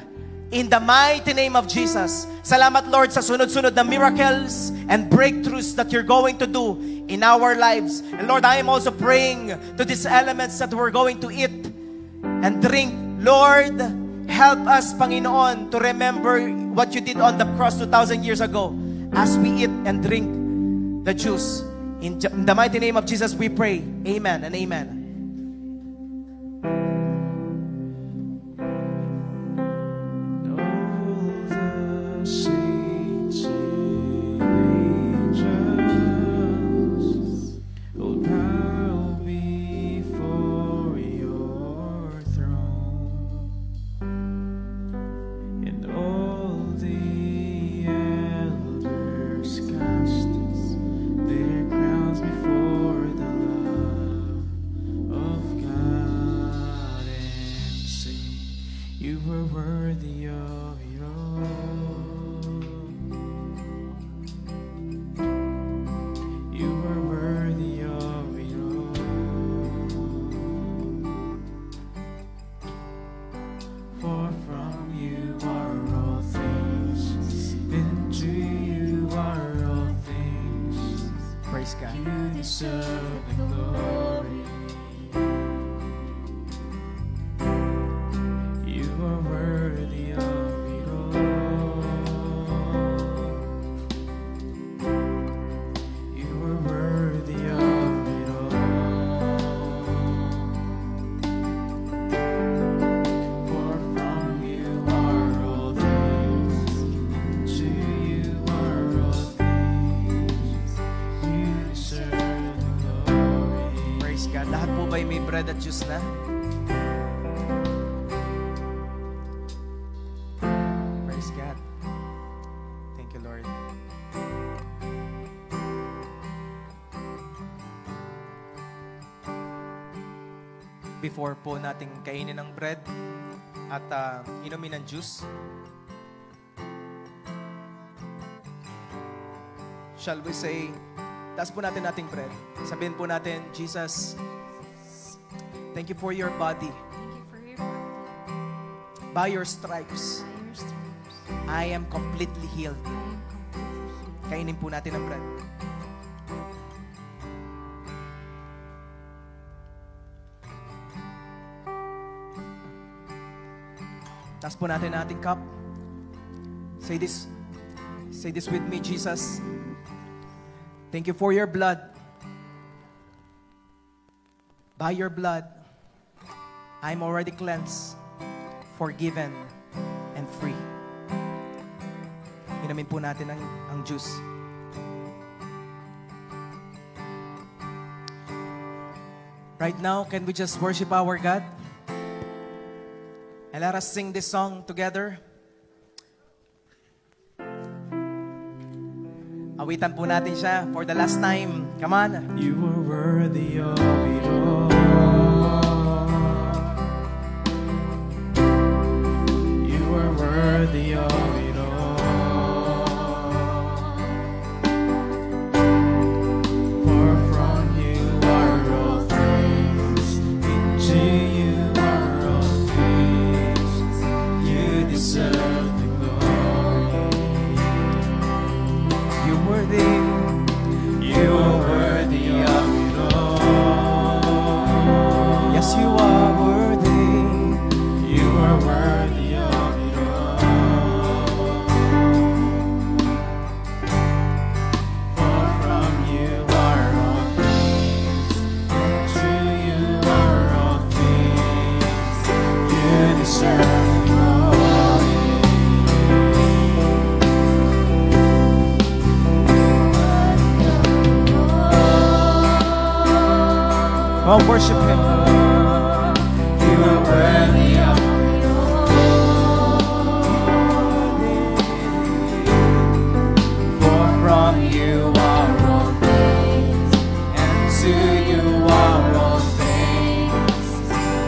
In the mighty name of Jesus. Salamat, Lord, sa sunod-sunod na miracles and breakthroughs that you're going to do in our lives. And Lord, I am also praying to these elements that we're going to eat and drink. Lord, help us, Panginoon, to remember what you did on the cross 2,000 years ago. As we eat and drink the juice. In the mighty name of Jesus we pray. Amen and amen. All the saints and angels will bow before your throne, and all the cast their crowns before the love of God and sing, you were worthy of it all. You were worthy of it all. For from you are all things, and to you are all things. Praise God. You deserve the glory. You are worthy of it all. You are worthy of it all. For from you are all things, and to you are all things. You deserve the glory. Praise God. Thank you, Lord. Before po nating kainin ng bread at inumin ng juice, shall we say, taas po natin ating bread. Sabihin po natin, Jesus, thank you for your body. Thank you for your body. By your stripes, By your stripes, I am completely healed. I am completely healed. Kainin po natin ang bread. Taas po natin ang ating cup. Say this with me, Jesus. Thank you for your blood. By your blood, I'm already cleansed, forgiven, and free. Inumin po natin ang juice. Right now, can we just worship our God? And let us sing this song together. Awitan po natin siya for the last time. Come on. You are worthy of it all. You are worthy of it all. For from you are all things, into you are all things. You deserve the glory. You're worthy. You are worthy of it all. Yes, you are worthy. You are worthy of it all. For from you are all things, and to you are all things. You deserve the glory. Oh, worship Him. You are worthy of it all. For from you are all things, and to you are all things.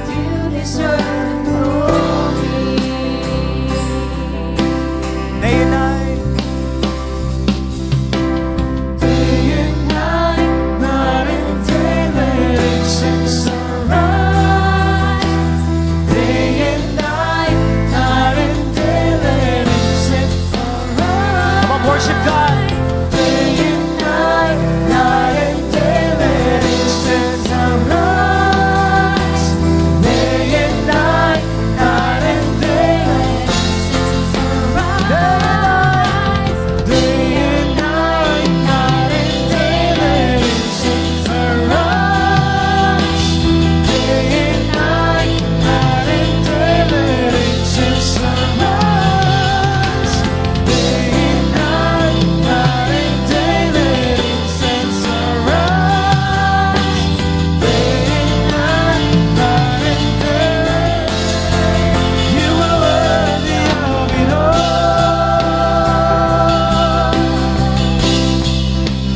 You deserve the glory. Day and night. Day and night, night and day, let incense arise. Day and night, night and day, let incense arise. Come on, worship God. Day and night, night and day, let incense arise. Day and night, night and day, let incense arise. Day and night, night and day, let incense arise. Day and night, night and day, let incense arise. Day and night, night and day, let incense arise. Day and night, night and day. You are worthy of it all.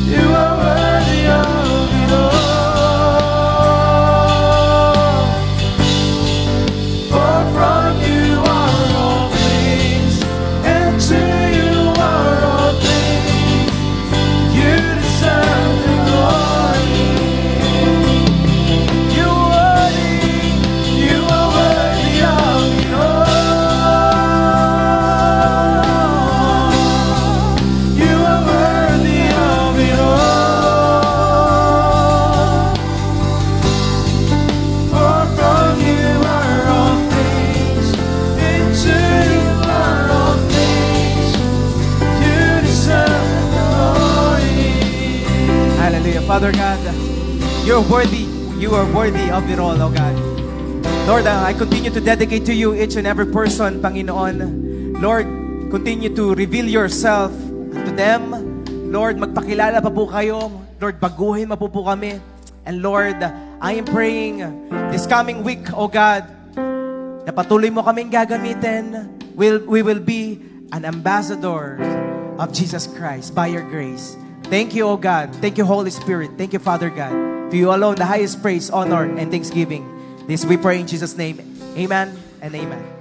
You are worthy of it all. For from you are all things, and to you are all things. You deserve the glory. You are worthy of it all. You are worthy of it all. For from you are all things, and to you are all things. You deserve the glory. Hallelujah. Father God, you're worthy. You are worthy of it all, oh God. Lord, I continue to dedicate to you each and every person, Panginoon. Lord, continue to reveal yourself to them. Lord, magpakilala pa po kayo. Lord, baguhin mo po kami. And Lord, I am praying this coming week, oh God, na patuloy mo kaming gagamitin. We will be an ambassador of Jesus Christ by your grace. Thank you, O God. Thank you, Holy Spirit. Thank you, Father God. To you alone, the highest praise, honor, and thanksgiving. This we pray in Jesus' name. Amen and amen.